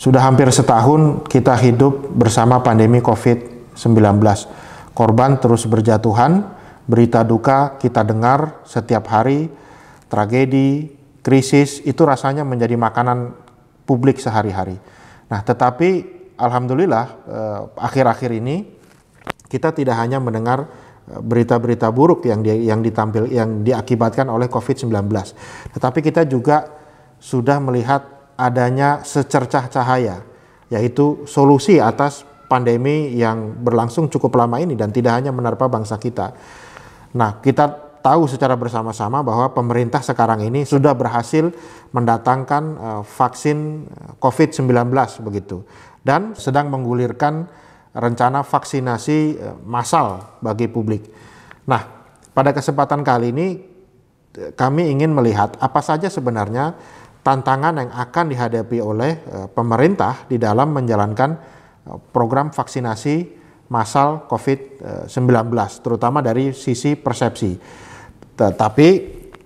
Sudah hampir setahun kita hidup bersama pandemi COVID-19. Korban terus berjatuhan, berita duka kita dengar setiap hari, tragedi, krisis, itu rasanya menjadi makanan publik sehari-hari. Nah, tetapi alhamdulillah akhir-akhir ini kita tidak hanya mendengar berita-berita buruk yang diakibatkan oleh COVID-19, tetapi kita juga sudah melihat adanya secercah cahaya, yaitu solusi atas pandemi yang berlangsung cukup lama ini dan tidak hanya menerpa bangsa kita. Nah, kita tahu secara bersama-sama bahwa pemerintah sekarang ini sudah berhasil mendatangkan vaksin COVID-19 begitu, dan sedang menggulirkan rencana vaksinasi massal bagi publik. Nah, pada kesempatan kali ini kami ingin melihat apa saja sebenarnya tantangan yang akan dihadapi oleh pemerintah di dalam menjalankan program vaksinasi massal COVID-19, terutama dari sisi persepsi. Tetapi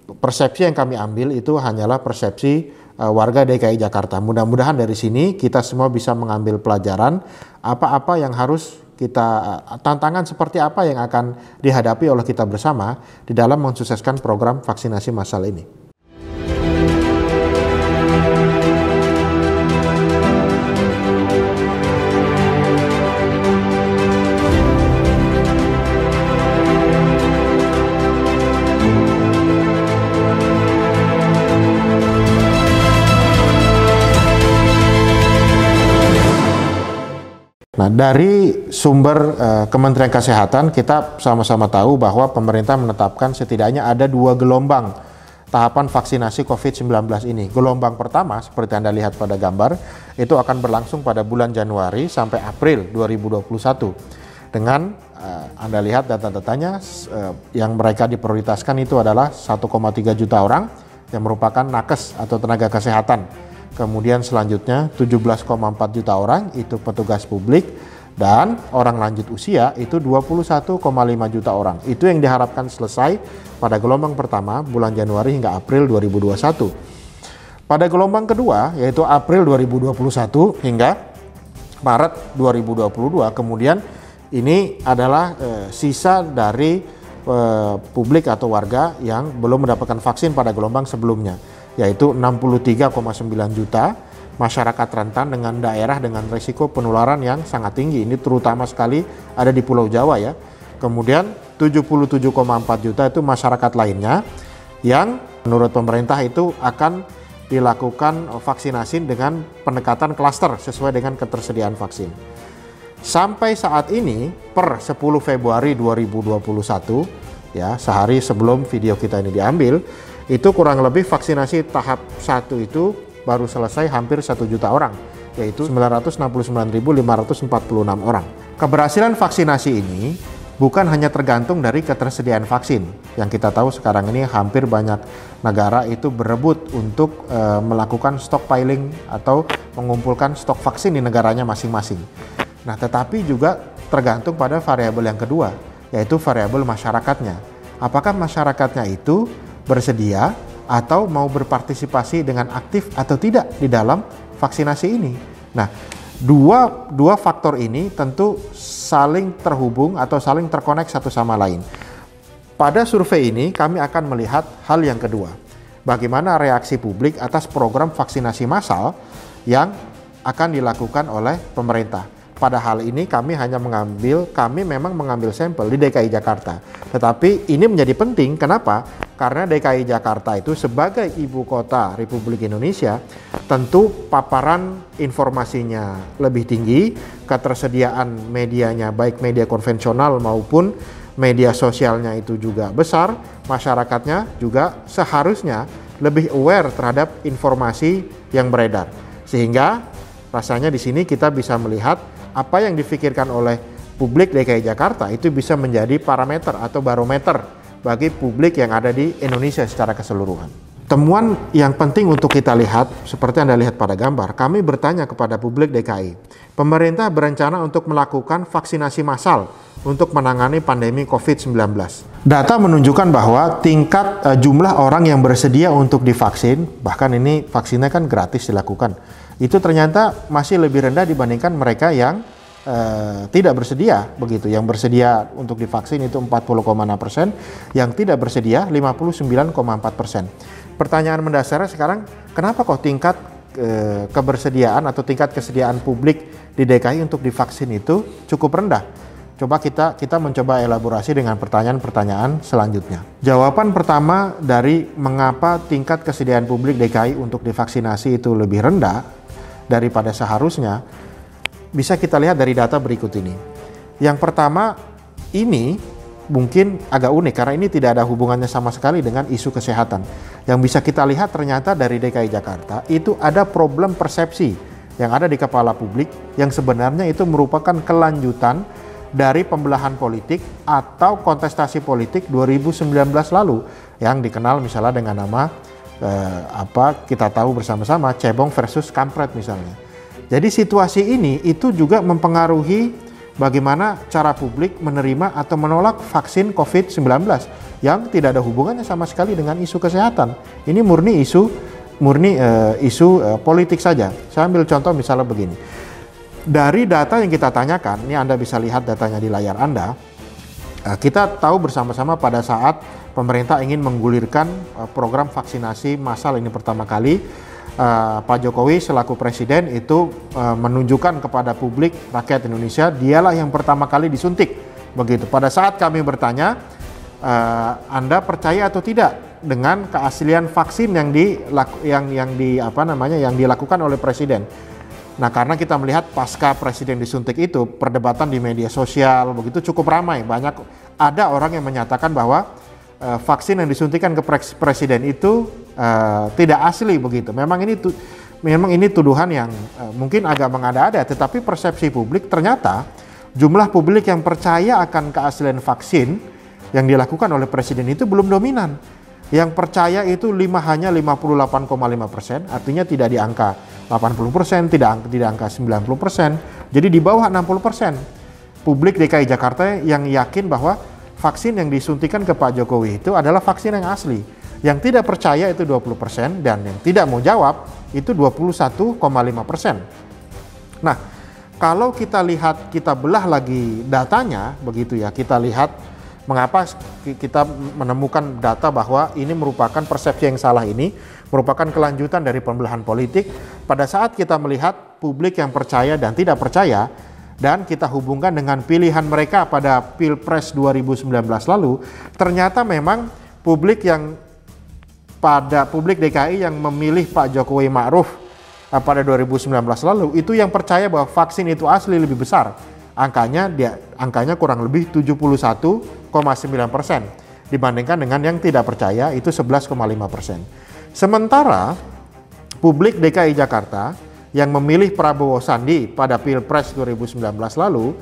persepsi yang kami ambil itu hanyalah persepsi warga DKI Jakarta. Mudah-mudahan dari sini kita semua bisa mengambil pelajaran apa-apa yang harus kita, tantangan seperti apa yang akan dihadapi oleh kita bersama di dalam mensukseskan program vaksinasi massal ini. Nah, dari sumber Kementerian Kesehatan kita sama-sama tahu bahwa pemerintah menetapkan setidaknya ada 2 gelombang tahapan vaksinasi COVID-19 ini. Gelombang pertama seperti Anda lihat pada gambar itu akan berlangsung pada bulan Januari sampai April 2021. Dengan Anda lihat data-datanya yang mereka diprioritaskan itu adalah 1,3 juta orang yang merupakan nakes atau tenaga kesehatan. Kemudian selanjutnya 17,4 juta orang itu petugas publik, dan orang lanjut usia itu 21,5 juta orang. Itu yang diharapkan selesai pada gelombang pertama bulan Januari hingga April 2021. Pada gelombang kedua yaitu April 2021 hingga Maret 2022, kemudian ini adalah sisa dari publik atau warga yang belum mendapatkan vaksin pada gelombang sebelumnya, yaitu 63,9 juta masyarakat rentan dengan daerah dengan risiko penularan yang sangat tinggi. Ini terutama sekali ada di Pulau Jawa ya. Kemudian 77,4 juta itu masyarakat lainnya yang menurut pemerintah itu akan dilakukan vaksinasi dengan pendekatan klaster sesuai dengan ketersediaan vaksin. Sampai saat ini per 10 Februari 2021 ya, sehari sebelum video kita ini diambil, itu kurang lebih vaksinasi tahap 1 itu baru selesai hampir 1 juta orang, yaitu 969.546 orang. Keberhasilan vaksinasi ini bukan hanya tergantung dari ketersediaan vaksin. Yang kita tahu sekarang ini hampir banyak negara itu berebut untuk melakukan stockpiling atau mengumpulkan stok vaksin di negaranya masing-masing. Nah, tetapi juga tergantung pada variabel yang kedua, yaitu variabel masyarakatnya. Apakah masyarakatnya itu bersedia atau mau berpartisipasi dengan aktif atau tidak di dalam vaksinasi ini. Nah, dua faktor ini tentu saling terhubung atau saling terkonek satu sama lain. Pada survei ini kami akan melihat hal yang kedua. Bagaimana reaksi publik atas program vaksinasi massal yang akan dilakukan oleh pemerintah. Pada hal ini kami memang mengambil sampel di DKI Jakarta. Tetapi ini menjadi penting, kenapa? Karena DKI Jakarta itu sebagai ibu kota Republik Indonesia, tentu paparan informasinya lebih tinggi, ketersediaan medianya baik media konvensional maupun media sosialnya itu juga besar, masyarakatnya juga seharusnya lebih aware terhadap informasi yang beredar. Sehingga rasanya di sini kita bisa melihat apa yang difikirkan oleh publik DKI Jakarta itu bisa menjadi parameter atau barometer bagi publik yang ada di Indonesia secara keseluruhan. Temuan yang penting untuk kita lihat, seperti Anda lihat pada gambar, kami bertanya kepada publik DKI, pemerintah berencana untuk melakukan vaksinasi massal untuk menangani pandemi COVID-19. Data menunjukkan bahwa tingkat jumlah orang yang bersedia untuk divaksin, bahkan ini vaksinnya kan gratis dilakukan, itu ternyata masih lebih rendah dibandingkan mereka yang tidak bersedia begitu. Yang bersedia untuk divaksin itu 40,6%, yang tidak bersedia 59,4%. Pertanyaan mendasarnya sekarang, kenapa kok tingkat kebersediaan atau tingkat kesediaan publik di DKI untuk divaksin itu cukup rendah? Coba kita mencoba elaborasi dengan pertanyaan-pertanyaan selanjutnya. Jawaban pertama dari mengapa tingkat kesediaan publik DKI untuk divaksinasi itu lebih rendah daripada seharusnya, bisa kita lihat dari data berikut ini. Yang pertama, ini mungkin agak unik karena ini tidak ada hubungannya sama sekali dengan isu kesehatan. Yang bisa kita lihat ternyata dari DKI Jakarta itu ada problem persepsi yang ada di kepala publik yang sebenarnya itu merupakan kelanjutan dari pembelahan politik atau kontestasi politik 2019 lalu yang dikenal misalnya dengan nama kita tahu bersama-sama cebong versus kampret misalnya. Jadi situasi ini itu juga mempengaruhi bagaimana cara publik menerima atau menolak vaksin COVID-19 yang tidak ada hubungannya sama sekali dengan isu kesehatan. Ini murni isu politik saja. Saya ambil contoh misalnya begini. Dari data yang kita tanyakan, ini Anda bisa lihat datanya di layar Anda. Kita tahu bersama-sama pada saat pemerintah ingin menggulirkan program vaksinasi massal ini pertama kali, Pak Jokowi selaku presiden itu menunjukkan kepada publik rakyat Indonesia dialah yang pertama kali disuntik begitu. Pada saat kami bertanya, Anda percaya atau tidak dengan keaslian vaksin yang dilakukan oleh presiden? Nah, karena kita melihat pasca presiden disuntik itu perdebatan di media sosial begitu cukup ramai. Ada orang yang menyatakan bahwa vaksin yang disuntikan ke presiden itu tidak asli begitu. Memang ini tuduhan yang mungkin agak mengada-ada, tetapi persepsi publik ternyata jumlah publik yang percaya akan keaslian vaksin yang dilakukan oleh presiden itu belum dominan. Yang percaya itu hanya 58,5%, artinya tidak di angka 80%, tidak di angka 90%, jadi di bawah 60%. Publik DKI Jakarta yang yakin bahwa vaksin yang disuntikan ke Pak Jokowi itu adalah vaksin yang asli. Yang tidak percaya itu 20% dan yang tidak mau jawab itu 21,5%. Nah, kalau kita belah lagi datanya begitu ya, kita lihat mengapa kita menemukan data bahwa ini merupakan persepsi yang salah, ini merupakan kelanjutan dari pembelahan politik. Pada saat kita melihat publik yang percaya dan tidak percaya, dan kita hubungkan dengan pilihan mereka pada Pilpres 2019 lalu, ternyata memang publik DKI yang memilih Pak Jokowi Ma'ruf pada 2019 lalu, itu yang percaya bahwa vaksin itu asli lebih besar. Angkanya kurang lebih 71,9% dibandingkan dengan yang tidak percaya itu 11,5%. Sementara publik DKI Jakarta yang memilih Prabowo Sandi pada Pilpres 2019 lalu,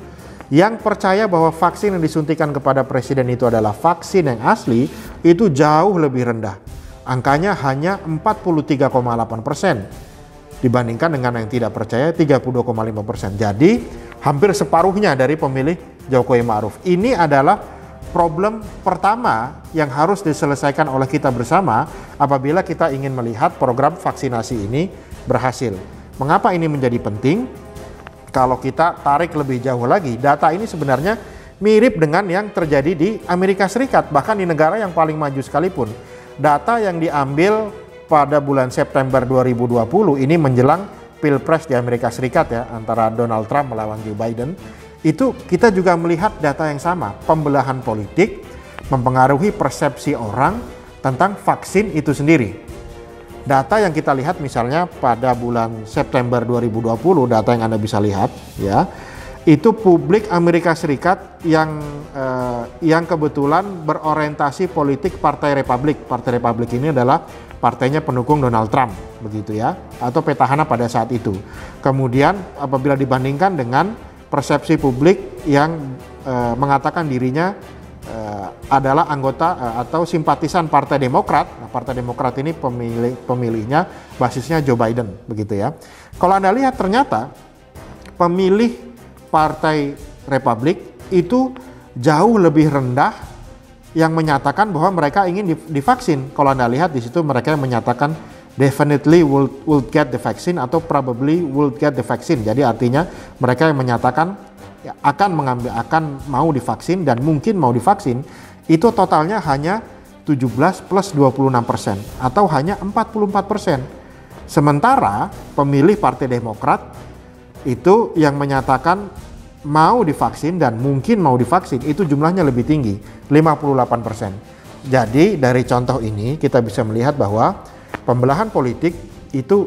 yang percaya bahwa vaksin yang disuntikan kepada presiden itu adalah vaksin yang asli, itu jauh lebih rendah. Angkanya hanya 43,8% dibandingkan dengan yang tidak percaya 32,5%. Jadi hampir separuhnya dari pemilih Jokowi Ma'ruf. Ini adalah problem pertama yang harus diselesaikan oleh kita bersama apabila kita ingin melihat program vaksinasi ini berhasil. Mengapa ini menjadi penting? Kalau kita tarik lebih jauh lagi, data ini sebenarnya mirip dengan yang terjadi di Amerika Serikat, bahkan di negara yang paling maju sekalipun. Data yang diambil pada bulan September 2020 ini menjelang Pilpres di Amerika Serikat ya, antara Donald Trump melawan Joe Biden, itu kita juga melihat data yang sama. Pembelahan politik mempengaruhi persepsi orang tentang vaksin itu sendiri. Data yang kita lihat misalnya pada bulan September 2020, data yang Anda bisa lihat ya, itu publik Amerika Serikat yang kebetulan berorientasi politik Partai Republik. Partai Republik ini adalah partainya pendukung Donald Trump begitu ya, atau petahana pada saat itu. Kemudian apabila dibandingkan dengan persepsi publik yang mengatakan dirinya adalah anggota atau simpatisan Partai Demokrat. Nah, Partai Demokrat ini pemilihnya basisnya Joe Biden begitu ya. Kalau Anda lihat ternyata pemilih Partai Republik itu jauh lebih rendah yang menyatakan bahwa mereka ingin divaksin. Kalau Anda lihat di situ mereka yang menyatakan definitely will get the vaccine atau probably will get the vaccine. Jadi artinya mereka yang menyatakan ya, akan mau divaksin dan mungkin mau divaksin, itu totalnya hanya 17 plus 26% atau hanya 44%. Sementara pemilih Partai Demokrat itu yang menyatakan mau divaksin dan mungkin mau divaksin itu jumlahnya lebih tinggi, 58%. Jadi dari contoh ini kita bisa melihat bahwa pembelahan politik itu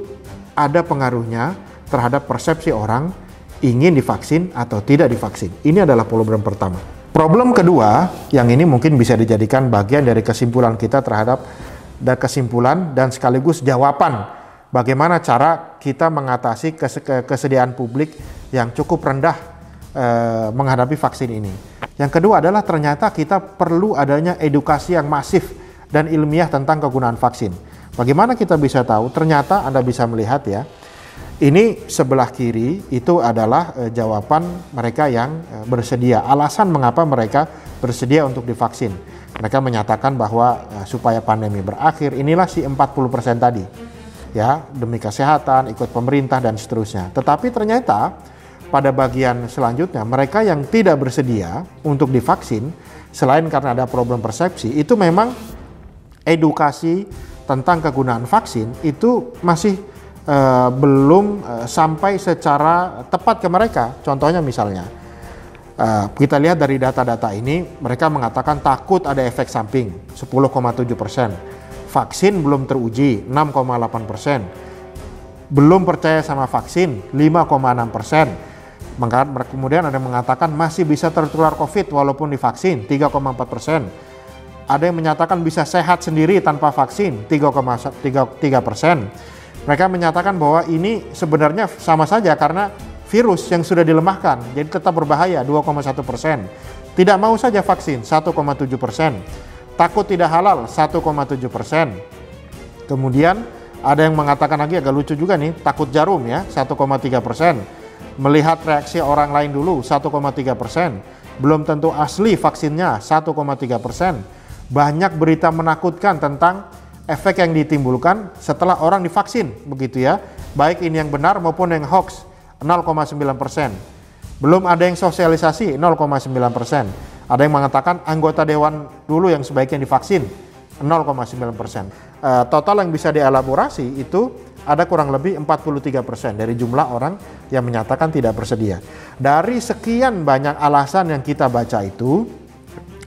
ada pengaruhnya terhadap persepsi orang ingin divaksin atau tidak divaksin. Ini adalah problem pertama. Problem kedua, yang ini mungkin bisa dijadikan bagian dari kesimpulan kita terhadap kesimpulan dan sekaligus jawaban bagaimana cara kita mengatasi kesediaan publik yang cukup rendah menghadapi vaksin ini. Yang kedua adalah ternyata kita perlu adanya edukasi yang masif dan ilmiah tentang kegunaan vaksin. Bagaimana kita bisa tahu? Ternyata Anda bisa melihat ya, ini sebelah kiri itu adalah jawaban mereka yang bersedia. Alasan mengapa mereka bersedia untuk divaksin. Mereka menyatakan bahwa supaya pandemi berakhir, inilah si 40% tadi. Ya, demi kesehatan, ikut pemerintah dan seterusnya. Tetapi ternyata pada bagian selanjutnya mereka yang tidak bersedia untuk divaksin, selain karena ada problem persepsi, itu memang edukasi tentang kegunaan vaksin itu masih belum sampai secara tepat ke mereka. Contohnya misalnya, kita lihat dari data-data ini, mereka mengatakan takut ada efek samping, 10,7%. Vaksin belum teruji, 6,8%. Belum percaya sama vaksin, 5,6%. Kemudian ada yang mengatakan masih bisa tertular COVID walaupun divaksin, 3,4%. Ada yang menyatakan bisa sehat sendiri tanpa vaksin, 3,3%. Mereka menyatakan bahwa ini sebenarnya sama saja karena virus yang sudah dilemahkan, jadi tetap berbahaya, 2,1%. Tidak mau saja vaksin, 1,7%. Takut tidak halal, 1,7%. Kemudian ada yang mengatakan lagi agak lucu juga nih, takut jarum ya, 1,3%. Melihat reaksi orang lain dulu, 1,3%. Belum tentu asli vaksinnya, 1,3%. Banyak berita menakutkan tentang efek yang ditimbulkan setelah orang divaksin, begitu ya. Baik ini yang benar maupun yang hoax, 0,9%. Belum ada yang sosialisasi, 0,9%. Ada yang mengatakan anggota dewan dulu yang sebaiknya divaksin, 0,9%. Total yang bisa dielaborasi itu ada kurang lebih 43% dari jumlah orang yang menyatakan tidak bersedia. Dari sekian banyak alasan yang kita baca itu,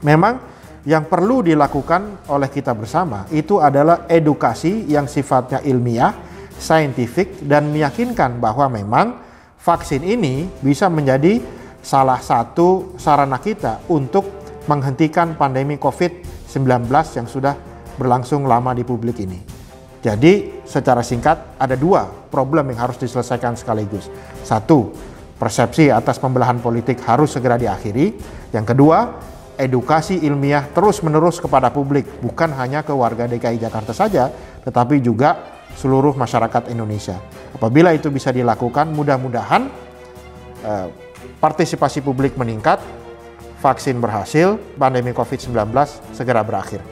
memang yang perlu dilakukan oleh kita bersama itu adalah edukasi yang sifatnya ilmiah, saintifik, dan meyakinkan bahwa memang vaksin ini bisa menjadi salah satu sarana kita untuk menghentikan pandemi COVID-19 yang sudah berlangsung lama di publik ini. Jadi secara singkat ada dua problem yang harus diselesaikan sekaligus. Satu, persepsi atas pembelahan politik harus segera diakhiri. Yang kedua, edukasi ilmiah terus-menerus kepada publik, bukan hanya ke warga DKI Jakarta saja, tetapi juga seluruh masyarakat Indonesia. Apabila itu bisa dilakukan, mudah-mudahan partisipasi publik meningkat, vaksin berhasil, pandemi COVID-19 segera berakhir.